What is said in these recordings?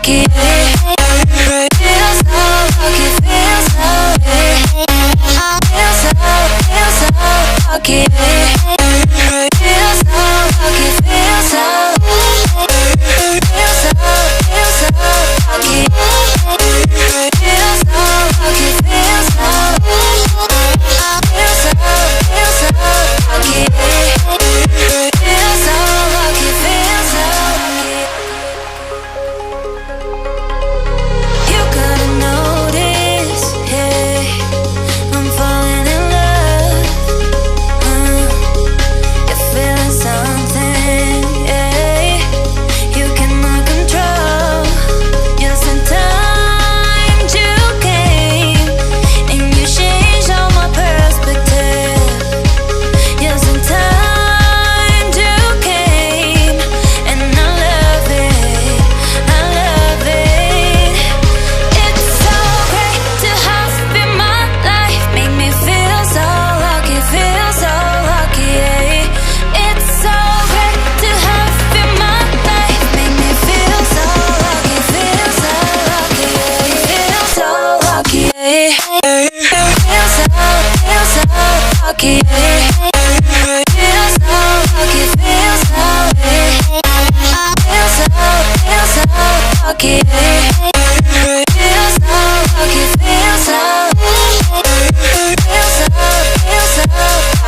lucky. Feel so lucky, feel so feel so lucky. Feel so lucky, feel so lucky. Feel so lucky, feel so lucky. Feel so lucky, feel so lucky, feel so lucky. You gotta notice, hey, I'm falling in love. You're feeling something, yeah. You cannot control. You're sometimes you came and you changed all my perspective. You're sometimes you came and I love it, I love it. It's so great to have you in my life, make me feel so lucky, feel so lucky. It's so great to have you in my life, make me feel so lucky, feel so lucky, feel so lucky. Feel so lucky. Feel so lucky, feel so lucky. Feel so lucky, feel so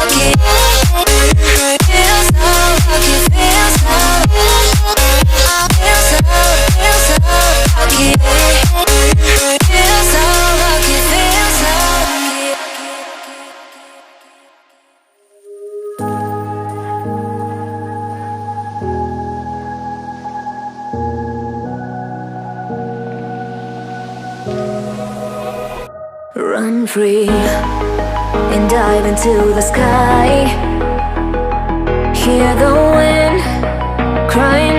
lucky. Feel so lucky, feel so lucky. Feel so lucky, feel so lucky. Run free and dive into the sky. Hear the wind crying